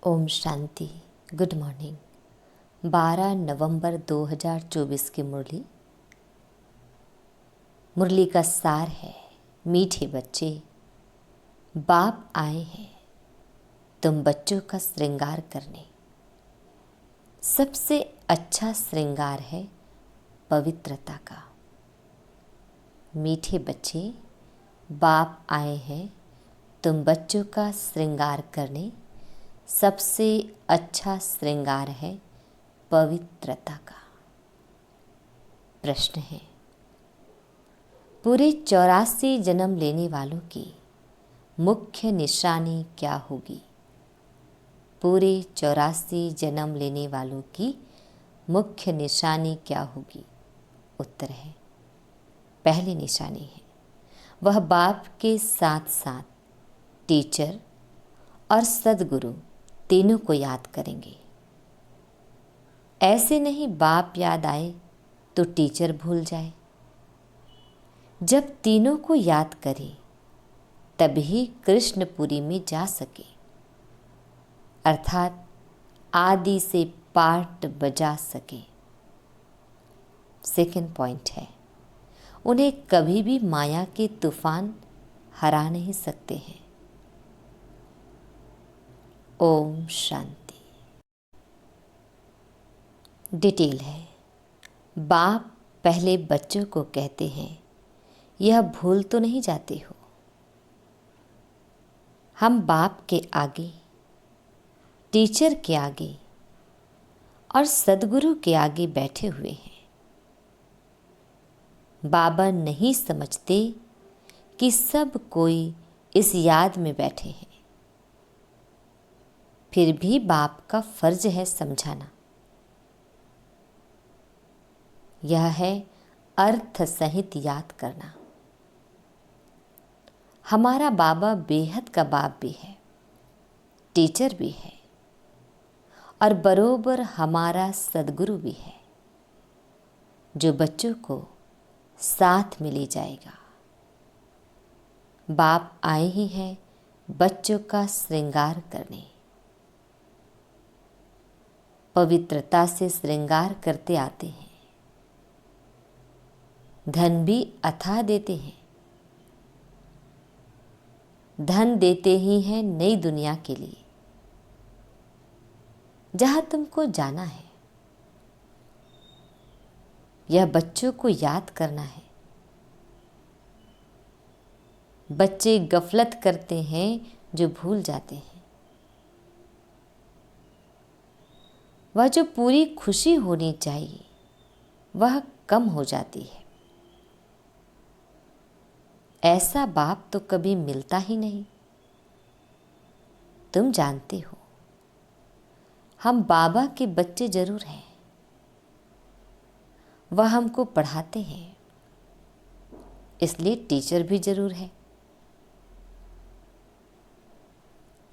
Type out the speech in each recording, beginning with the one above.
Om Shanti. Good morning. 12 नवंबर 2024 की मुरली का सार है, मीठे बच्चे, बाप आए हैं तुम बच्चों का श्रृंगार करने। सबसे अच्छा श्रृंगार है पवित्रता का। मीठे बच्चे, बाप आए हैं तुम बच्चों का श्रृंगार करने। सबसे अच्छा श्रृंगार है पवित्रता का। प्रश्न है, पूरे 84 जन्म लेने वालों की मुख्य निशानी क्या होगी? पूरे 84 जन्म लेने वालों की मुख्य निशानी क्या होगी? उत्तर है, पहली निशानी है वह बाप के साथ साथ टीचर और सद्गुरु तीनों को याद करेंगे। ऐसे नहीं बाप याद आए तो टीचर भूल जाए। जब तीनों को याद करे तभी कृष्णपुरी में जा सके, अर्थात आदि से पाठ बजा सके। सेकंड पॉइंट है, उन्हें कभी भी माया के तूफान हरा नहीं सकते हैं। ओम शांति। डिटेल है, बाप पहले बच्चों को कहते हैं, यह भूल तो नहीं जाते हो? हम बाप के आगे, टीचर के आगे और सद्गुरु के आगे बैठे हुए हैं। बाबा नहीं समझते कि सब कोई इस याद में बैठे हैं, फिर भी बाप का फर्ज है समझाना। यह है अर्थ सहित याद करना। हमारा बाबा बेहद का बाप भी है, टीचर भी है और बरोबर हमारा सद्गुरु भी है, जो बच्चों को साथ में ले जाएगा। बाप आए ही हैं बच्चों का श्रृंगार करने। पवित्रता से श्रृंगार करते आते हैं। धन भी अथाह देते हैं। धन देते ही हैं नई दुनिया के लिए, जहां तुमको जाना है। यह बच्चों को याद करना है। बच्चे गफलत करते हैं जो भूल जाते हैं। वह जो पूरी खुशी होनी चाहिए वह कम हो जाती है। ऐसा बाप तो कभी मिलता ही नहीं। तुम जानते हो, हम बाबा के बच्चे जरूर हैं। वह हमको पढ़ाते हैं, इसलिए टीचर भी जरूर है।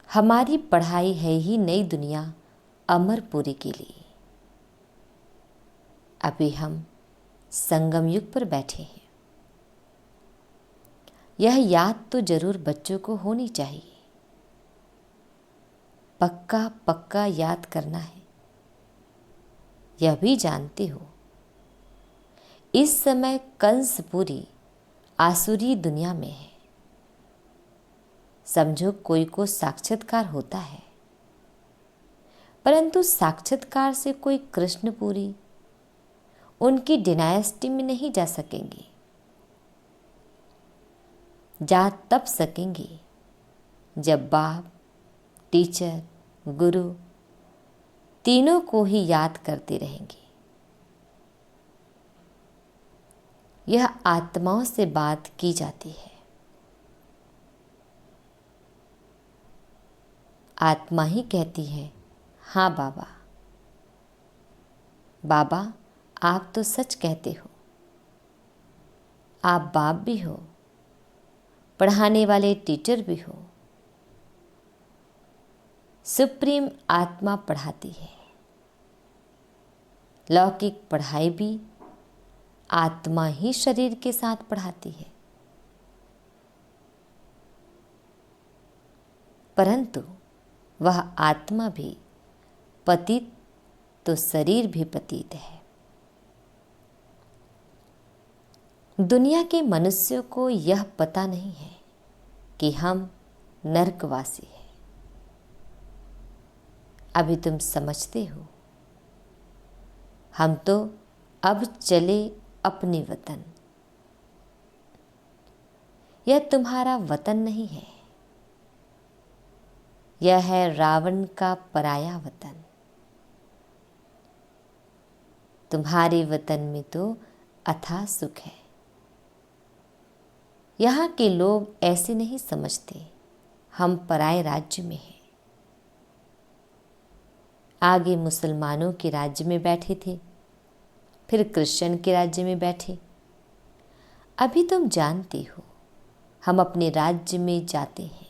हमारी पढ़ाई है ही नई दुनिया अमरपुरी के लिए। अभी हम संगम युग पर बैठे हैं। यह याद तो जरूर बच्चों को होनी चाहिए। पक्का पक्का याद करना है। यह भी जानते हो, इस समय कंस पूरी आसुरी दुनिया में है। समझो कोई को साक्षात्कार होता है, परंतु साक्षात्कार से कोई कृष्णपुरी उनकी डिनायस्टी में नहीं जा सकेंगे। जा तब सकेंगे जब बाप, टीचर, गुरु तीनों को ही याद करते रहेंगे। यह आत्माओं से बात की जाती है। आत्मा ही कहती है, हाँ बाबा। बाबा आप तो सच कहते हो। आप बाप भी हो, पढ़ाने वाले टीचर भी हो। सुप्रीम आत्मा पढ़ाती है। लौकिक पढ़ाई भी आत्मा ही शरीर के साथ पढ़ाती है। परंतु वह आत्मा भी पतित तो शरीर भी पतित है। दुनिया के मनुष्यों को यह पता नहीं है कि हम नरकवासी हैं। अभी तुम समझते हो। हम तो अब चले अपने वतन। यह तुम्हारा वतन नहीं है, यह है रावण का पराया वतन। तुम्हारे वतन में तो अथाह सुख है। यहाँ के लोग ऐसे नहीं समझते हम पराए राज्य में हैं। आगे मुसलमानों के राज्य में बैठे थे, फिर क्रिश्चियन के राज्य में बैठे। अभी तुम जानते हो हम अपने राज्य में जाते हैं।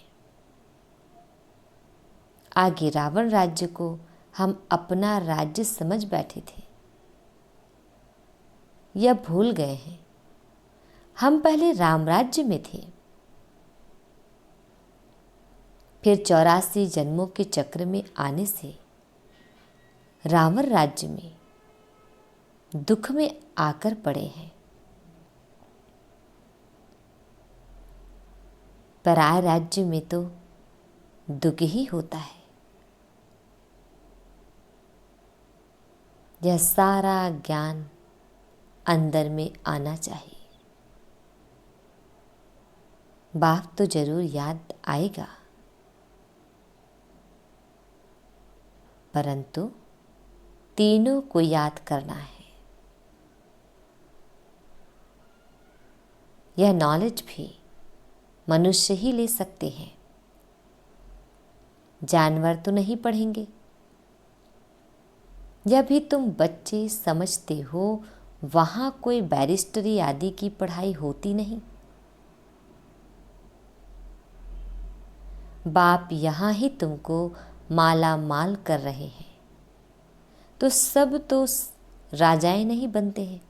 आगे रावण राज्य को हम अपना राज्य समझ बैठे थे। यह भूल गए हैं हम पहले राम राज्य में थे। फिर 84 जन्मों के चक्र में आने से रावण राज्य में दुख में आकर पड़े हैं। पराय राज्य में तो दुख ही होता है। यह सारा ज्ञान अंदर में आना चाहिए। बाप तो जरूर याद आएगा, परंतु तीनों को याद करना है। यह नॉलेज भी मनुष्य ही ले सकते हैं, जानवर तो नहीं पढ़ेंगे। यह भी तुम बच्चे समझते हो, वहाँ कोई बैरिस्टरी आदि की पढ़ाई होती नहीं। बाप यहाँ ही तुमको माला माल कर रहे हैं, तो सब तो राजाएं नहीं बनते हैं।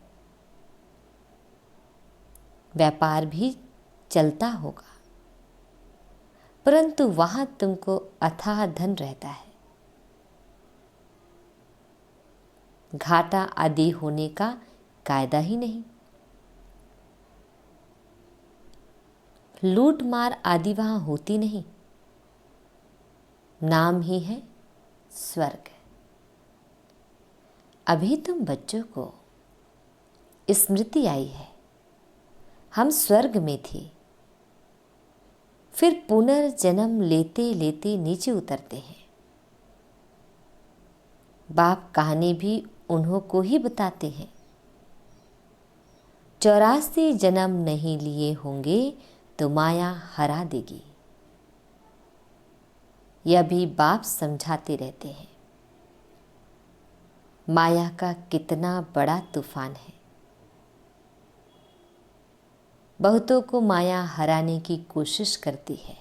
व्यापार भी चलता होगा, परंतु वहाँ तुमको अथाह धन रहता है। घाटा आदि होने का कायदा ही नहीं। लूट मार आदि वहाँ होती नहीं। नाम ही है स्वर्ग। अभी तुम बच्चों को स्मृति आई है, हम स्वर्ग में थे, फिर पुनर्जन्म लेते लेते नीचे उतरते हैं। बाप कहानी भी उन्हों को ही बताते हैं। 84 जन्म नहीं लिए होंगे तो माया हरा देगी। यह भी बाप समझाते रहते हैं। माया का कितना बड़ा तूफान है। बहुतों को माया हराने की कोशिश करती है।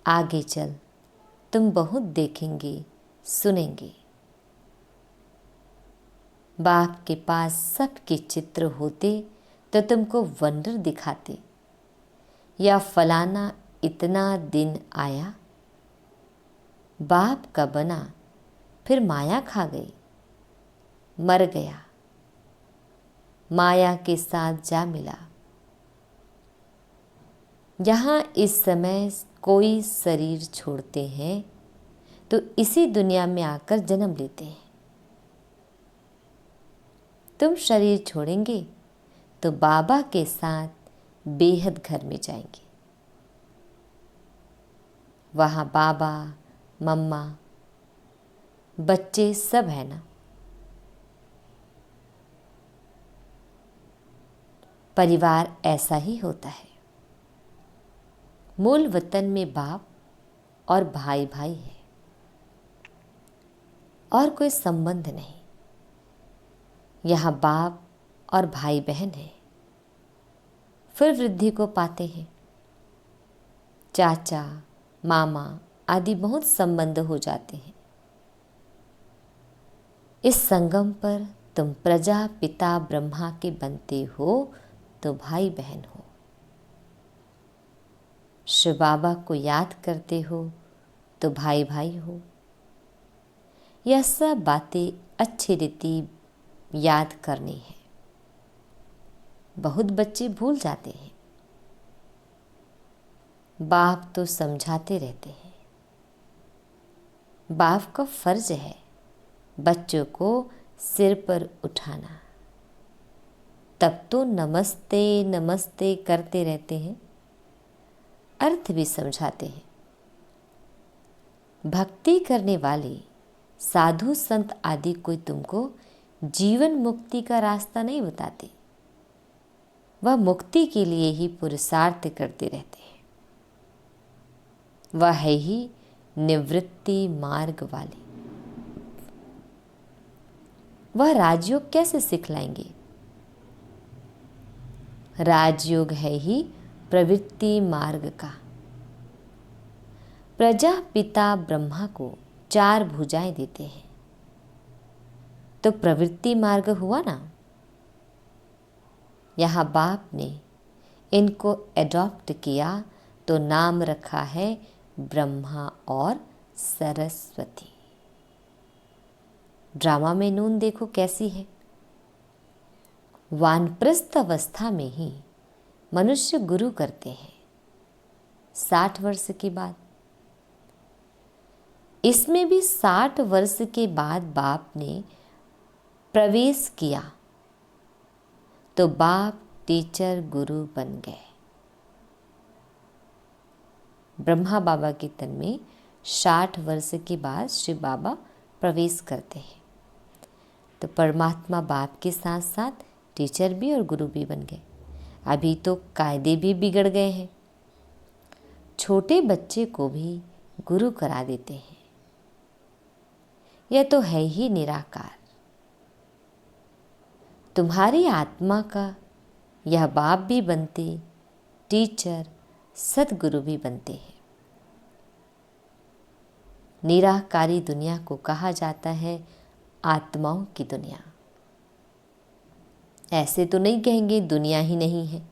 आगे चल तुम बहुत देखेंगे, सुनेंगे। बाप के पास सबके चित्र होते तो तुमको वंडर दिखाते, या फलाना इतना दिन आया, बाप का बना, फिर माया खा गई, मर गया, माया के साथ जा मिला। यहाँ इस समय कोई शरीर छोड़ते हैं तो इसी दुनिया में आकर जन्म लेते हैं। तुम शरीर छोड़ेंगे तो बाबा के साथ बेहद घर में जाएंगे। वहाँ बाबा, मम्मा, बच्चे सब है ना। परिवार ऐसा ही होता है। मूल वतन में बाप और भाई भाई है, और कोई संबंध नहीं। यहाँ बाप और भाई बहन है। फिर वृद्धि को पाते हैं। चाचा, मामा आदि बहुत संबंध हो जाते हैं। इस संगम पर तुम प्रजा पिता ब्रह्मा के बनते हो तो भाई बहन हो। शिव बाबा को याद करते हो तो भाई भाई हो। यह सब बातें अच्छी रीति याद करनी है। बहुत बच्चे भूल जाते हैं। बाप तो समझाते रहते हैं। बाप का फर्ज है बच्चों को सिर पर उठाना। तब तो नमस्ते नमस्ते करते रहते हैं, अर्थ भी समझाते हैं। भक्ति करने वाले साधु संत आदि कोई तुमको जीवन मुक्ति का रास्ता नहीं बताते। वह मुक्ति के लिए ही पुरुषार्थ करते रहते हैं। वह है ही निवृत्ति मार्ग वाले। वह राजयोग कैसे सिखलाएंगे? राजयोग है ही प्रवृत्ति मार्ग का। प्रजापिता ब्रह्मा को 4 भुजाएं देते हैं, तो प्रवृत्ति मार्ग हुआ ना। यहाँ बाप ने इनको एडॉप्ट किया तो नाम रखा है ब्रह्मा और सरस्वती। ड्रामा में नून देखो कैसी है। वानप्रस्थ अवस्था में ही मनुष्य गुरु करते हैं 60 वर्ष के बाद। इसमें भी 60 वर्ष के बाद बाप ने प्रवेश किया तो बाप टीचर गुरु बन गए। ब्रह्मा बाबा के तन में 60 वर्ष के बाद शिव बाबा प्रवेश करते हैं, तो परमात्मा बाप के साथ साथ टीचर भी और गुरु भी बन गए। अभी तो कायदे भी बिगड़ गए हैं, छोटे बच्चे को भी गुरु करा देते हैं। यह तो है ही निराकार। तुम्हारी आत्मा का यह बाप भी बनते, टीचर सदगुरु भी बनते हैं। निराकारी दुनिया को कहा जाता है आत्माओं की दुनिया। ऐसे तो नहीं कहेंगे दुनिया ही नहीं है।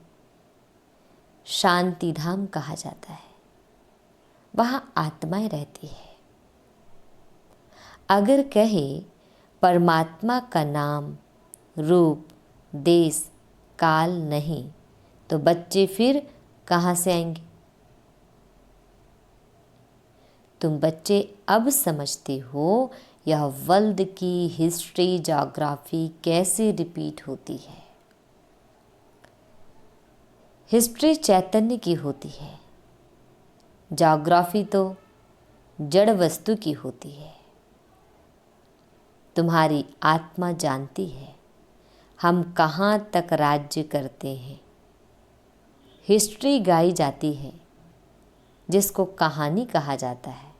शांति धाम कहा जाता है, वहां आत्माएं रहती है। अगर कहे परमात्मा का नाम, रूप, देश, काल नहीं, तो बच्चे फिर कहाँ से आएंगे? तुम बच्चे अब समझते हो यह वर्ल्ड की हिस्ट्री, ज्योग्राफी कैसे रिपीट होती है। हिस्ट्री चैतन्य की होती है, ज्योग्राफी तो जड़ वस्तु की होती है। तुम्हारी आत्मा जानती है हम कहाँ तक राज्य करते हैं। हिस्ट्री गाई जाती है जिसको कहानी कहा जाता है।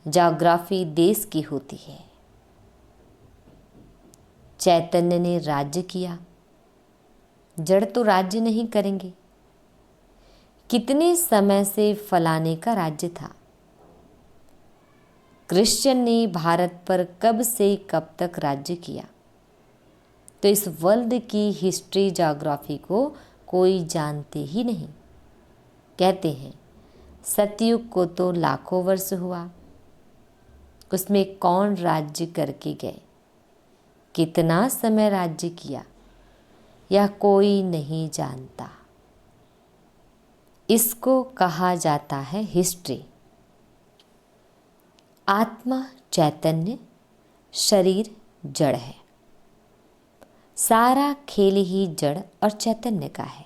ज्योग्राफी देश की होती है। चैतन्य ने राज्य किया, जड़ तो राज्य नहीं करेंगे। कितने समय से फलाने का राज्य था। क्रिश्चियन ने भारत पर कब से कब तक राज्य किया, तो इस वर्ल्ड की हिस्ट्री, ज्योग्राफी को कोई जानते ही नहीं। कहते हैं सतयुग को तो लाखों वर्ष हुआ, उसमें कौन राज्य करके गए, कितना समय राज्य किया, यह कोई नहीं जानता। इसको कहा जाता है हिस्ट्री। आत्मा चैतन्य, शरीर जड़ है। सारा खेल ही जड़ और चैतन्य का है।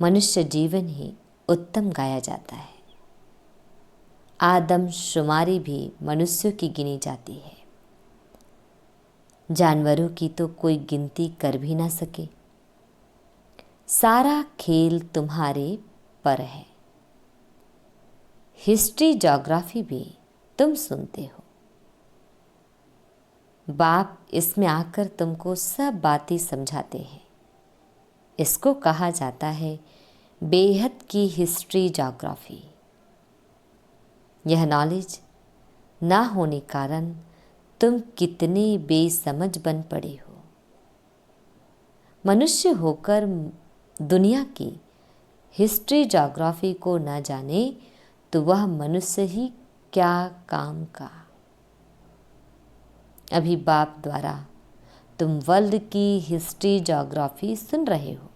मनुष्य जीवन ही उत्तम गाया जाता है। आदम शुमारी भी मनुष्यों की गिनी जाती है। जानवरों की तो कोई गिनती कर भी ना सके। सारा खेल तुम्हारे पर है। हिस्ट्री, ज्योग्राफी भी तुम सुनते हो। बाप इसमें आकर तुमको सब बातें समझाते हैं। इसको कहा जाता है बेहद की हिस्ट्री, ज्योग्राफी। यह नॉलेज ना होने कारण तुम कितने बेसमझ बन पड़े हो। मनुष्य होकर दुनिया की हिस्ट्री ज्योग्राफी को न जाने तो वह मनुष्य ही क्या काम का। अभी बाप द्वारा तुम वर्ल्ड की हिस्ट्री ज्योग्राफी सुन रहे हो।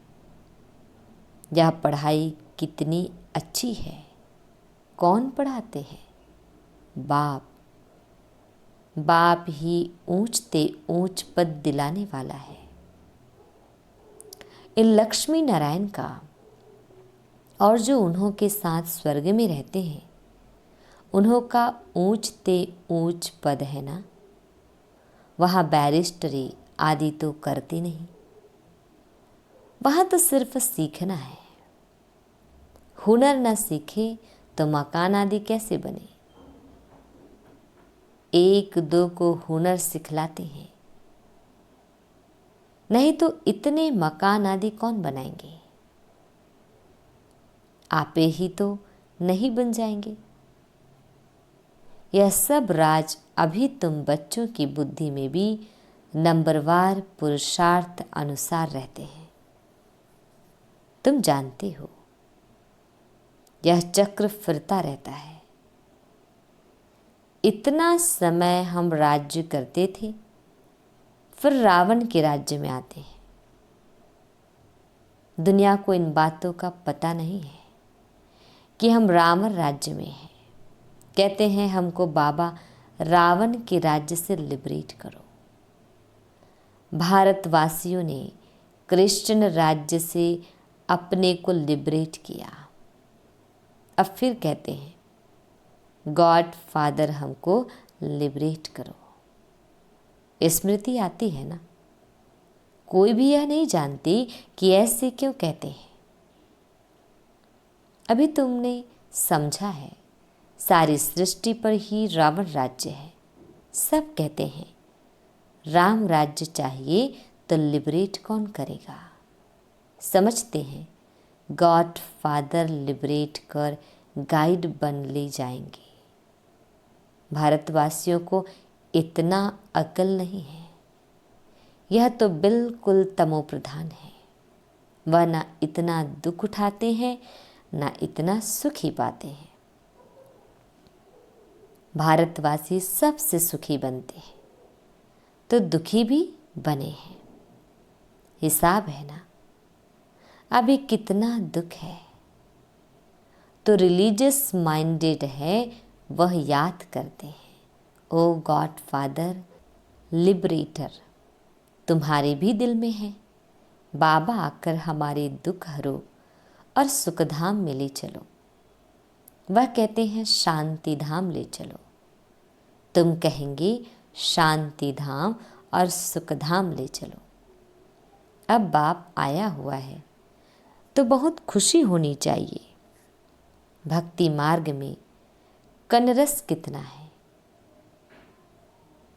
यह पढ़ाई कितनी अच्छी है। कौन पढ़ाते हैं? बाप। बाप ही ऊंचते ऊंच पद दिलाने वाला है। इन लक्ष्मी नारायण का और जो उन्हों के साथ स्वर्ग में रहते हैं, उन्हों का ऊंचते ऊंच पद है ना। वहाँ बैरिस्टरी आदि तो करते नहीं, वहाँ तो सिर्फ सीखना है। हुनर न सीखे तो मकान आदि कैसे बने। एक दो को हुनर सिखलाते हैं, नहीं तो इतने मकान आदि कौन बनाएंगे। आपे ही तो नहीं बन जाएंगे। यह सब राज अभी तुम बच्चों की बुद्धि में भी नंबरवार पुरुषार्थ अनुसार रहते हैं। तुम जानते हो यह चक्र फिरता रहता है। इतना समय हम राज्य करते थे, फिर रावण के राज्य में आते हैं। दुनिया को इन बातों का पता नहीं है कि हम रावण राज्य में हैं। कहते हैं हमको बाबा रावण के राज्य से लिबरेट करो। भारतवासियों ने क्रिश्चियन राज्य से अपने को लिबरेट किया। अब फिर कहते हैं गॉड फादर हमको लिबरेट करो। स्मृति आती है ना। कोई भी यह नहीं जानती कि ऐसे क्यों कहते हैं। अभी तुमने समझा है सारी सृष्टि पर ही रावण राज्य है। सब कहते हैं राम राज्य चाहिए तो लिबरेट कौन करेगा। समझते हैं गॉड फादर लिबरेट कर गाइड बन ले जाएंगे। भारतवासियों को इतना अकल नहीं है। यह तो बिल्कुल तमोप्रधान है। वह ना इतना दुख उठाते हैं ना इतना सुखी पाते हैं। भारतवासी सबसे सुखी बनते हैं तो दुखी भी बने हैं। हिसाब है ना। अभी कितना दुख है तो रिलीजियस माइंडेड है वह याद करते हैं ओ गॉड फादर लिबरेटर तुम्हारे भी दिल में है। बाबा आकर हमारे दुख हरो और सुखधाम में ले चलो। वह कहते हैं शांति धाम ले चलो। तुम कहेंगे शांति धाम और सुखधाम ले चलो। अब बाप आया हुआ है तो बहुत खुशी होनी चाहिए। भक्ति मार्ग में कनरस कितना है।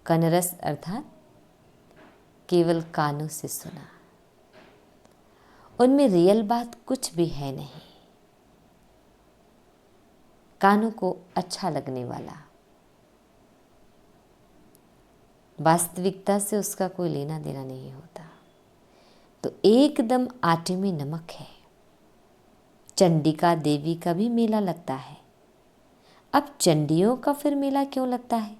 कनरस अर्थात केवल कानों से सुना, उनमें रियल बात कुछ भी है नहीं। कानों को अच्छा लगने वाला, वास्तविकता से उसका कोई लेना देना नहीं होता। तो एकदम आटे में नमक है। चंडिका देवी का भी मेला लगता है। अब चंडियों का फिर मेला क्यों लगता है?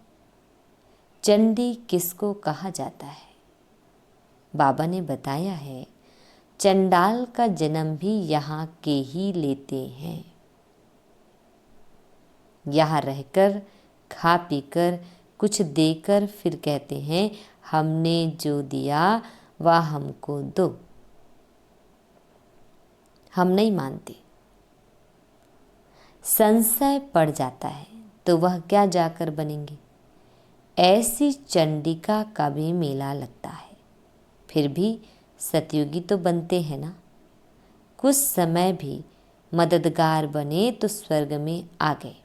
चंडी किसको कहा जाता है? बाबा ने बताया है चंडाल का जन्म भी यहाँ के ही लेते हैं। यहाँ रहकर खा पीकर कुछ देकर फिर कहते हैं हमने जो दिया वह हमको दो। हम नहीं मानते। संशय पड़ जाता है तो वह क्या जाकर बनेंगे। ऐसी चंडिका का भी मेला लगता है। फिर भी सतयुगी तो बनते हैं ना। कुछ समय भी मददगार बने तो स्वर्ग में आ गए।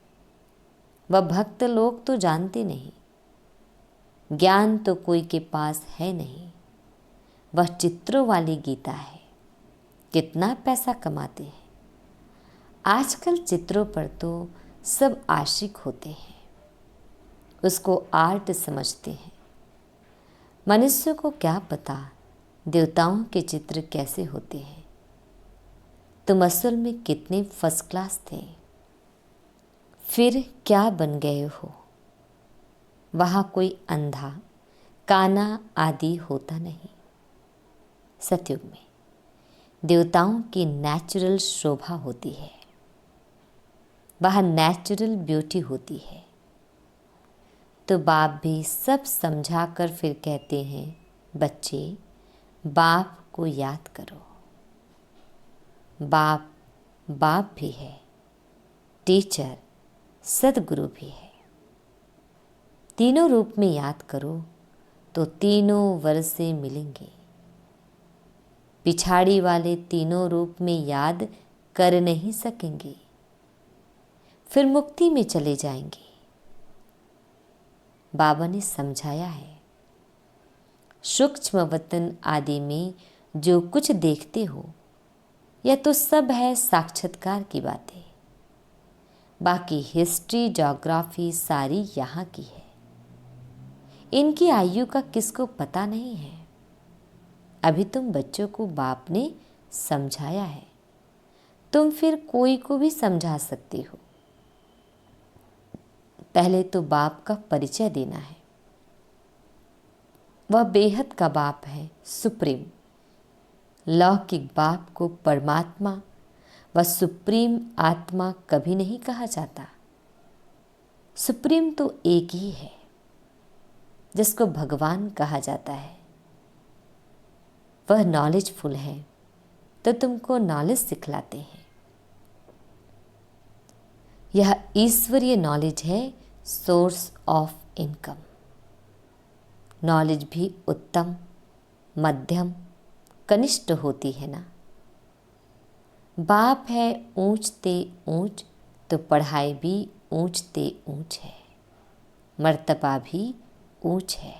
वह भक्त लोग तो जानते नहीं। ज्ञान तो कोई के पास है नहीं। वह चित्रों वाली गीता है। कितना पैसा कमाते हैं। आजकल चित्रों पर तो सब आशिक होते हैं। उसको आर्ट समझते हैं। मनुष्य को क्या पता देवताओं के चित्र कैसे होते हैं। तुम असल में कितने फर्स्ट क्लास थे, फिर क्या बन गए हो। वहाँ कोई अंधा काना आदि होता नहीं। सतयुग में देवताओं की नेचुरल शोभा होती है, वहाँ नेचुरल ब्यूटी होती है। तो बाप भी सब समझा कर फिर कहते हैं, बच्चे बाप को याद करो। बाप बाप भी है, टीचर सदगुरु भी है। तीनों रूप में याद करो तो तीनों वर्षे मिलेंगे। पिछाड़ी वाले तीनों रूप में याद कर नहीं सकेंगे, फिर मुक्ति में चले जाएंगे। बाबा ने समझाया है, सूक्ष्म वतन आदि में जो कुछ देखते हो यह तो सब है साक्षात्कार की बातें। बाकी हिस्ट्री ज्योग्राफी सारी यहाँ की है। इनकी आयु का किसको पता नहीं है। अभी तुम बच्चों को बाप ने समझाया है, तुम फिर कोई को भी समझा सकते हो। पहले तो बाप का परिचय देना है। वह बेहद का बाप है, सुप्रीम। लौकिक बाप को परमात्मा व सुप्रीम आत्मा कभी नहीं कहा जाता। सुप्रीम तो एक ही है जिसको भगवान कहा जाता है। वह नॉलेजफुल है तो तुमको नॉलेज सिखलाते हैं। यह ईश्वरीय नॉलेज है, सोर्स ऑफ इनकम। नॉलेज भी उत्तम, मध्यम, कनिष्ठ होती है ना। बाप है ऊंचते ऊंच तो पढ़ाई भी ऊंचते ऊंच है, मर्तबा भी ऊंच है।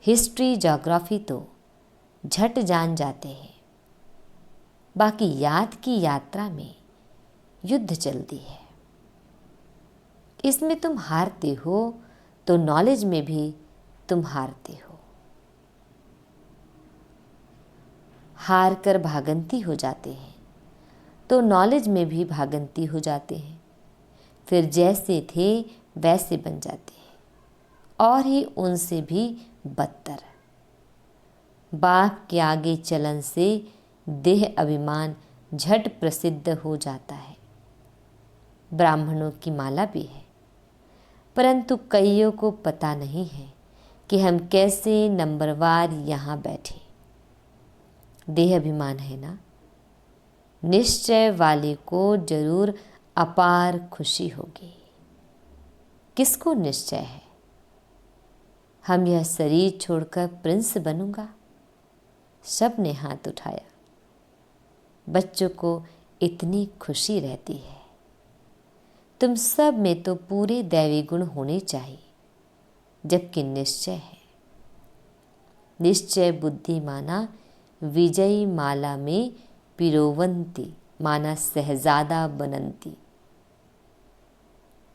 हिस्ट्री ज्योग्राफी तो झट जान जाते हैं, बाकी याद की यात्रा में युद्ध चलती है। इसमें तुम हारते हो तो नॉलेज में भी तुम हारते हो। हार कर भागंती हो जाते हैं तो नॉलेज में भी भागंती हो जाते हैं। फिर जैसे थे वैसे बन जाते हैं और ही उनसे भी बदतर। बाप के आगे चलन से देह अभिमान झट प्रसिद्ध हो जाता है। ब्राह्मणों की माला भी है, परंतु कईयों को पता नहीं है कि हम कैसे नंबरवार यहाँ बैठे। देह अभिमान है ना। निश्चय वाले को जरूर अपार खुशी होगी। किसको निश्चय है हम यह शरीर छोड़कर प्रिंस बनूंगा? सब ने हाथ उठाया। बच्चों को इतनी खुशी रहती है। तुम सब में तो पूरे दैवी गुण होने चाहिए, जबकि निश्चय है। निश्चय बुद्धि माना विजयी माला में पिरोवंती माना सहजादा बनंती।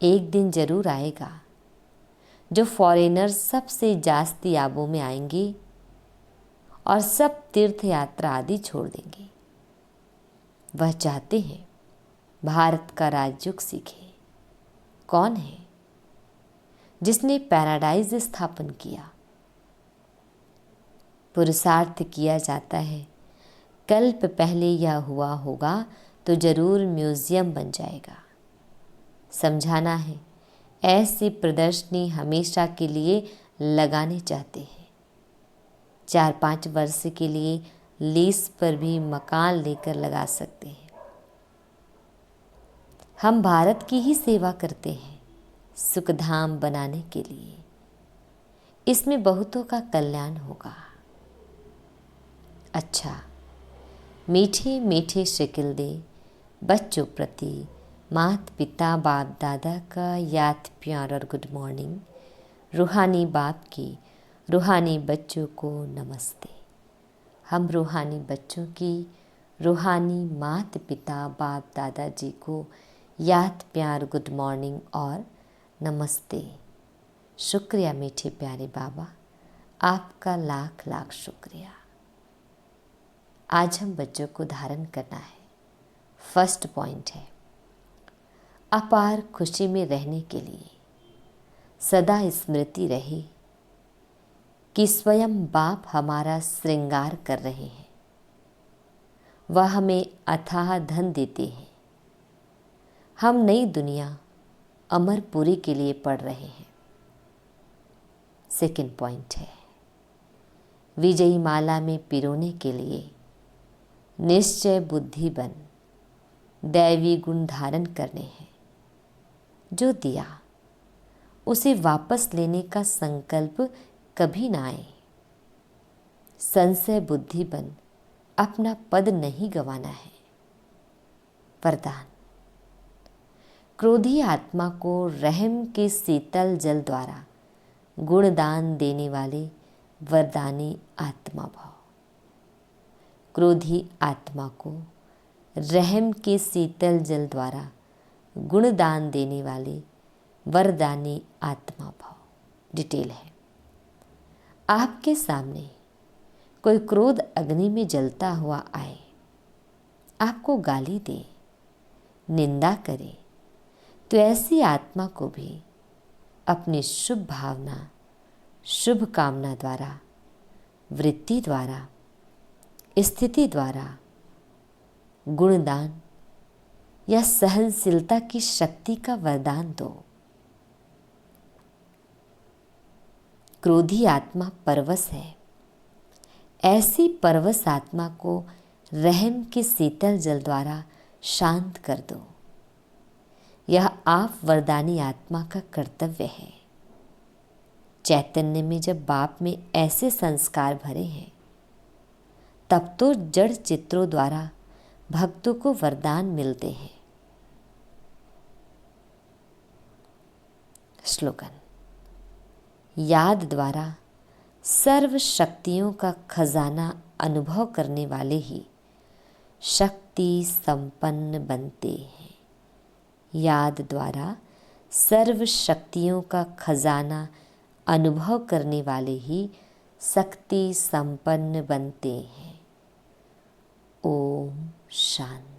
एक दिन जरूर आएगा जो फॉरेनर सबसे जास्ती आबों में आएंगे और सब तीर्थ यात्रा आदि छोड़ देंगे। वह चाहते हैं भारत का राजयोग सीखे। कौन है जिसने पैराडाइज स्थापन किया? पुरुषार्थ किया जाता है, कल्प पहले यह हुआ होगा तो जरूर म्यूजियम बन जाएगा। समझाना है, ऐसी प्रदर्शनी हमेशा के लिए लगाने चाहते हैं। 4-5 वर्ष के लिए लीज पर भी मकान लेकर लगा सकते हैं। हम भारत की ही सेवा करते हैं सुखधाम बनाने के लिए। इसमें बहुतों का कल्याण होगा। अच्छा, मीठे मीठे शक्ल दे बच्चों प्रति माता पिता बाप दादा का याद प्यार और गुड मॉर्निंग। रूहानी बाप की रूहानी बच्चों को नमस्ते। हम रूहानी बच्चों की रूहानी माता पिता बाप दादा जी को याद प्यार गुड मॉर्निंग और नमस्ते। शुक्रिया मीठे प्यारे बाबा, आपका लाख लाख शुक्रिया। आज हम बच्चों को धारण करना है। फर्स्ट पॉइंट है, अपार खुशी में रहने के लिए सदा स्मृति रहे कि स्वयं बाप हमारा श्रृंगार कर रहे हैं। वह हमें अथाह धन देते हैं। हम नई दुनिया अमरपुरी के लिए पढ़ रहे हैं। सेकंड पॉइंट है, विजयी माला में पिरोने के लिए निश्चय बुद्धि बन दैवी गुण धारण करने हैं। जो दिया उसे वापस लेने का संकल्प कभी ना आए। संशय बुद्धि बन अपना पद नहीं गंवाना है। वरदान, क्रोधी आत्मा को रहम के शीतल जल द्वारा गुणदान देने वाले वरदानी आत्मा भाव। क्रोधी आत्मा को रहम के शीतल जल द्वारा गुणदान देने वाले वरदानी आत्मा भाव। डिटेल है, आपके सामने कोई क्रोध अग्नि में जलता हुआ आए, आपको गाली दे, निंदा करे, तो ऐसी आत्मा को भी अपनी शुभ भावना, शुभ कामना द्वारा, वृत्ति द्वारा, स्थिति द्वारा गुणदान या सहनशीलता की शक्ति का वरदान दो। क्रोधी आत्मा परवश है। ऐसी परवश आत्मा को रहम के शीतल जल द्वारा शांत कर दो। यह आप वरदानी आत्मा का कर्तव्य है। चैतन्य में जब बाप में ऐसे संस्कार भरे हैं, तब तो जड़ चित्रों द्वारा भक्तों को वरदान मिलते हैं। स्लोगन, याद द्वारा सर्व शक्तियों का खजाना अनुभव करने वाले ही शक्ति संपन्न बनते हैं। याद द्वारा सर्व शक्तियों का खजाना अनुभव करने वाले ही शक्ति संपन्न बनते हैं। ओम शांति।